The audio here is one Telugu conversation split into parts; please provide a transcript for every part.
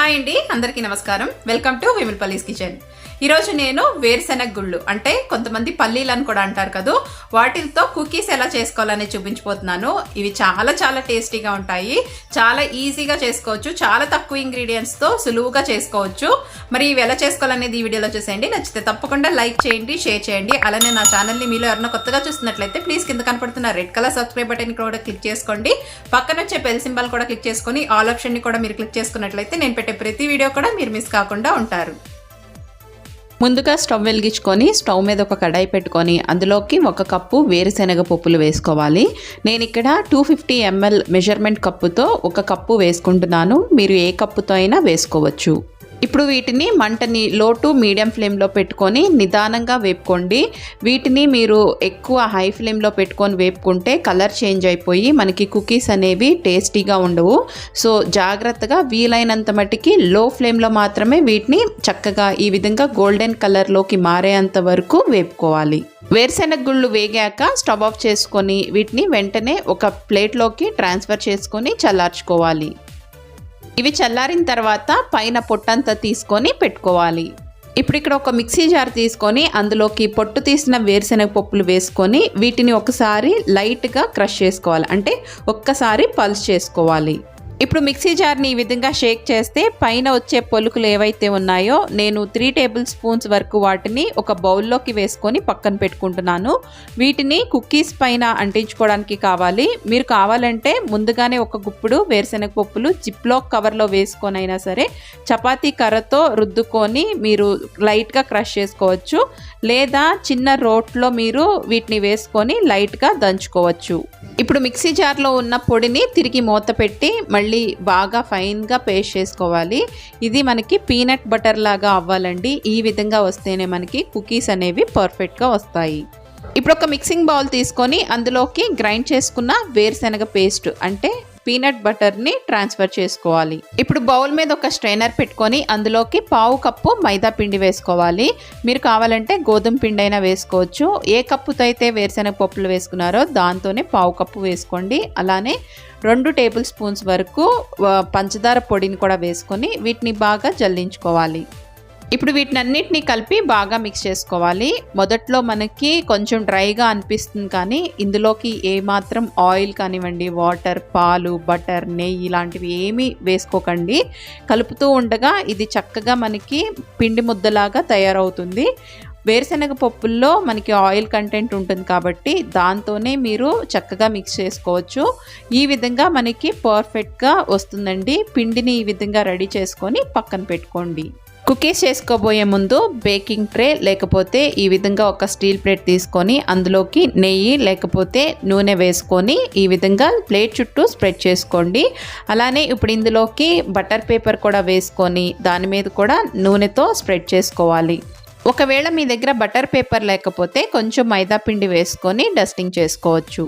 హాయ్ అండి, అందరికీ నమస్కారం. Welcome to Vemulapalli's kitchen. ఈరోజు నేను వేరుశెనగ గుళ్ళు అంటే కొంతమంది పల్లీలను కూడా అంటారు కదా, వాటితో కుకీస్ ఎలా చేసుకోవాలని చూపించబోతున్నాను. ఇవి చాలా చాలా టేస్టీగా ఉంటాయి, చాలా ఈజీగా చేసుకోవచ్చు, చాలా తక్కువ ఇంగ్రీడియంట్స్తో సులువుగా చేసుకోవచ్చు. మరి ఇవి ఎలా చేసుకోవాలనేది ఈ వీడియోలో చూసేయండి. నచ్చితే తప్పకుండా లైక్ చేయండి, షేర్ చేయండి. అలానే నా ఛానల్ని మీలో ఎవరైనా కొత్తగా చూస్తున్నట్లయితే ప్లీజ్ కింద కనపడుతున్న రెడ్ కలర్ సబ్స్క్రైబ్ బటన్ కూడా క్లిక్ చేసుకోండి. పక్కన వచ్చే బెల్ సింబల్ కూడా క్లిక్ చేసుకొని ఆల్ ఆప్షన్ని కూడా మీరు క్లిక్ చేసుకున్నట్లయితే నేను పెట్టే ప్రతి వీడియో కూడా మీరు మిస్ కాకుండా ఉంటారు. ముందుగా స్టవ్ వెలిగించుకొని స్టవ్ మీద ఒక కడాయి పెట్టుకొని అందులోకి 1 కప్పు వేరుశెనగ పప్పులు వేసుకోవాలి. నేను ఇక్కడ 250 ml మెజర్మెంట్ కప్పుతో 1 కప్పు వేసుకుంటున్నాను. మీరు ఏ కప్పుతో అయినా వేసుకోవచ్చు. ఇప్పుడు వీటిని మంటని లో టు మీడియం ఫ్లేమ్లో పెట్టుకొని నిదానంగా వేపుకోండి. వీటిని మీరు ఎక్కువ హై ఫ్లేమ్లో పెట్టుకొని వేపుకుంటే కలర్ చేంజ్ అయిపోయి మనకి కుకీస్ అనేవి టేస్టీగా ఉండవు. సో జాగ్రత్తగా వీలైనంత మట్టికి లో ఫ్లేమ్లో మాత్రమే వీటిని చక్కగా ఈ విధంగా గోల్డెన్ కలర్లోకి మారేంత వరకు వేపుకోవాలి. వేరుశెనగ గుళ్ళు వేగాక స్టవ్ ఆఫ్ చేసుకొని వీటిని వెంటనే ఒక ప్లేట్లోకి ట్రాన్స్ఫర్ చేసుకొని చల్లార్చుకోవాలి. ఇవి చల్లారిన తర్వాత పైన పొట్టంతా తీసుకొని పెట్టుకోవాలి. ఇప్పుడు ఇక్కడ ఒక మిక్సీ జార్ తీసుకొని అందులోకి పొట్టు తీసిన వేరుశెనగ పప్పులు వేసుకొని వీటిని ఒకసారి లైట్గా క్రష్ చేసుకోవాలి, అంటే ఒక్కసారి పల్స్ చేసుకోవాలి. ఇప్పుడు మిక్సీ జార్ని ఈ విధంగా షేక్ చేస్తే పైన వచ్చే పొలుకులు ఏవైతే ఉన్నాయో నేను 3 టేబుల్ స్పూన్స్ వరకు వాటిని ఒక బౌల్లోకి వేసుకొని పక్కన పెట్టుకుంటున్నాను. వీటిని కుకీస్ పైన అంటించుకోవడానికి కావాలి. మీరు కావాలంటే ముందుగానే ఒక గుప్పుడు వేరుశెనగ పప్పులు జిప్లాక్ కవర్లో వేసుకొని అయినా సరే చపాతీ కర్రతో రుద్దుకొని మీరు లైట్గా క్రష్ చేసుకోవచ్చు, లేదా చిన్న రోట్లో మీరు వీటిని వేసుకొని లైట్గా దంచుకోవచ్చు. ఇప్పుడు మిక్సీ జార్లో ఉన్న పొడిని తిరిగి మూత పెట్టి మళ్ళీ బాగా ఫైన్గా పేస్ట్ చేసుకోవాలి. ఇది మనకి పీనట్ బటర్ లాగా అవ్వాలండి. ఈ విధంగా వస్తేనే మనకి కుకీస్ అనేవి పర్ఫెక్ట్గా వస్తాయి. ఇప్పుడు ఒక మిక్సింగ్ బౌల్ తీసుకొని అందులోకి గ్రైండ్ చేసుకున్న వేరుశెనగ పేస్ట్ అంటే పీనట్ బటర్ని ట్రాన్స్ఫర్ చేసుకోవాలి. ఇప్పుడు బౌల్ మీద ఒక స్ట్రైనర్ పెట్టుకొని అందులోకి 1/2 కప్పు మైదా పిండి వేసుకోవాలి. మీరు కావాలంటే గోధుమ పిండి అయినా వేసుకోవచ్చు. ఏ కప్పుతో అయితే వేరుశెనగ పప్పులు వేసుకున్నారో దాంతోనే 1/2 కప్పు వేసుకోండి. అలానే 2 టేబుల్ స్పూన్స్ వరకు పంచదార పొడిని కూడా వేసుకొని వీటిని బాగా జల్లించుకోవాలి. ఇప్పుడు వీటినన్నిటిని కలిపి బాగా మిక్స్ చేసుకోవాలి. మొదట్లో మనకి కొంచెం డ్రైగా అనిపిస్తుంది, కానీ ఇందులోకి ఏమాత్రం ఆయిల్ కానివ్వండి, వాటర్, పాలు, బటర్, నెయ్యి ఇలాంటివి ఏమీ వేసుకోకండి. కలుపుతూ ఉండగా ఇది చక్కగా మనకి పిండి ముద్దలాగా తయారవుతుంది. వేరుశెనగ పప్పుల్లో మనకి ఆయిల్ కంటెంట్ ఉంటుంది కాబట్టి దాంతోనే మీరు చక్కగా మిక్స్ చేసుకోవచ్చు. ఈ విధంగా మనకి పర్ఫెక్ట్గా వస్తుందండి. పిండిని ఈ విధంగా రెడీ చేసుకొని పక్కన పెట్టుకోండి. కుకీస్ చేసుకోబోయే ముందు బేకింగ్ ట్రే లేకపోతే ఈ విధంగా ఒక స్టీల్ ప్లేట్ తీసుకొని అందులోకి నెయ్యి లేకపోతే నూనె వేసుకొని ఈ విధంగా ప్లేట్ చుట్టూ స్ప్రెడ్ చేసుకోండి. అలానే ఇప్పుడు ఇందులోకి బటర్ పేపర్ కూడా వేసుకొని దాని మీద కూడా నూనెతో స్ప్రెడ్ చేసుకోవాలి. ఒకవేళ మీ దగ్గర బటర్ పేపర్ లేకపోతే కొంచెం మైదా పిండి వేసుకొని డస్టింగ్ చేసుకోవచ్చు.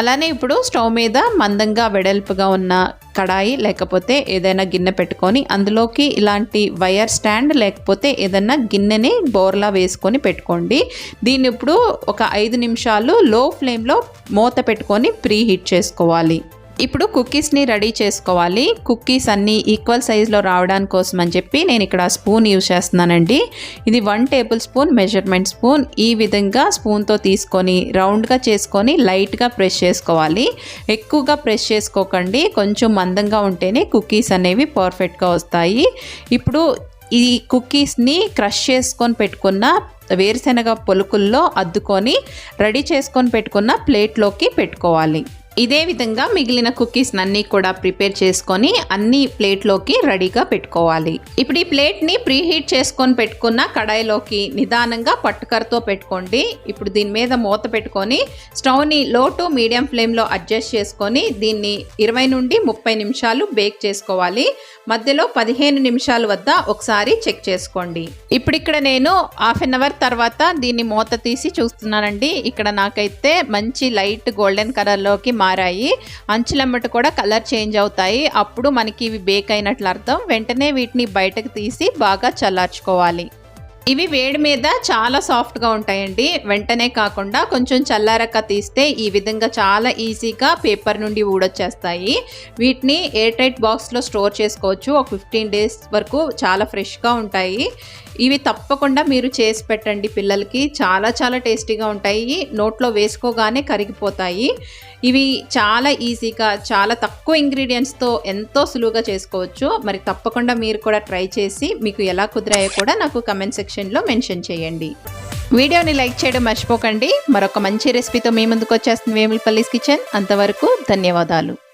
అలానే ఇప్పుడు స్టవ్ మీద మందంగా వెడల్పుగా ఉన్న కడాయి లేకపోతే ఏదైనా గిన్నె పెట్టుకొని అందులోకి ఇలాంటి వైర్ స్టాండ్ లేకపోతే ఏదైనా గిన్నెని బోర్లా వేసుకొని పెట్టుకోండి. దీన్ని ఇప్పుడు ఒక 5 నిమిషాలు లో ఫ్లేమ్లో మూత పెట్టుకొని ప్రీ హీట్ చేసుకోవాలి. ఇప్పుడు కుకీస్ని రెడీ చేసుకోవాలి. కుకీస్ అన్నీ ఈక్వల్ సైజులో రావడానికి కోసం అని చెప్పి నేను ఇక్కడ స్పూన్ యూజ్ చేస్తున్నానండి. ఇది 1 టేబుల్ స్పూన్ మెజర్మెంట్ స్పూన్. ఈ విధంగా స్పూన్తో తీసుకొని రౌండ్గా చేసుకొని లైట్గా ప్రెస్ చేసుకోవాలి. ఎక్కువగా ప్రెస్ చేసుకోకండి, కొంచెం మందంగా ఉంటేనే కుకీస్ అనేవి పర్ఫెక్ట్గా వస్తాయి. ఇప్పుడు ఈ కుకీస్ని క్రష్ చేసుకొని పెట్టుకున్న వేరుశెనగ పొలుకుల్లో అద్దుకొని రెడీ చేసుకొని పెట్టుకున్న ప్లేట్లోకి పెట్టుకోవాలి. ఇదే విధంగా మిగిలిన కుకీస్ అన్నీ కూడా ప్రిపేర్ చేసుకొని అన్ని ప్లేట్లోకి రెడీగా పెట్టుకోవాలి. ఇప్పుడు ఈ ప్లేట్ని ప్రీ హీట్ చేసుకొని పెట్టుకున్న కడాయిలోకి నిదానంగా పట్టుకరతో పెట్టుకోండి. ఇప్పుడు దీని మీద మూత పెట్టుకొని స్టవ్ని లో టు మీడియం ఫ్లేమ్లో అడ్జస్ట్ చేసుకొని దీన్ని 20 నుండి 30 నిమిషాలు బేక్ చేసుకోవాలి. మధ్యలో 15 నిమిషాల వద్ద ఒకసారి చెక్ చేసుకోండి. ఇప్పుడు ఇక్కడ నేను 1/2 అవర్ తర్వాత దీన్ని మూత తీసి చూస్తున్నానండి. ఇక్కడ నాకైతే మంచి లైట్ గోల్డెన్ కలర్లోకి మారాయి. అంచులమ్మట కూడా కలర్ చేంజ్ అవుతాయి. అప్పుడు మనకి ఇవి బేక్ అయినట్లు అర్థం. వెంటనే వీటిని బయటకు తీసి బాగా చల్లార్చుకోవాలి. ఇవి వేడి మీద చాలా సాఫ్ట్గా ఉంటాయండి. వెంటనే కాకుండా కొంచెం చల్లారక తీస్తే ఈ విధంగా చాలా ఈజీగా పేపర్ నుండి ఊడొచ్చేస్తాయి. వీటిని ఎయిర్ టైట్ బాక్స్లో స్టోర్ చేసుకోవచ్చు. ఒక 15 days వరకు చాలా ఫ్రెష్గా ఉంటాయి. ఇవి తప్పకుండా మీరు చేసి పెట్టండి పిల్లలకి. చాలా చాలా టేస్టీగా ఉంటాయి. నోట్లో వేసుకోగానే కరిగిపోతాయి. ఇవి చాలా ఈజీగా చాలా తక్కువ ఇంగ్రీడియంట్స్తో ఎంతో సులువుగా చేసుకోవచ్చు. మరి తప్పకుండా మీరు కూడా ట్రై చేసి మీకు ఎలా కుదిరాయో కూడా నాకు కమెంట్ సెక్షన్లో మెన్షన్ చేయండి. వీడియోని లైక్ చేయడం మర్చిపోకండి. మరొక మంచి రెసిపీతో మీ ముందుకు వచ్చేస్తుంది వేములపల్లీస్ కిచెన్. అంతవరకు ధన్యవాదాలు.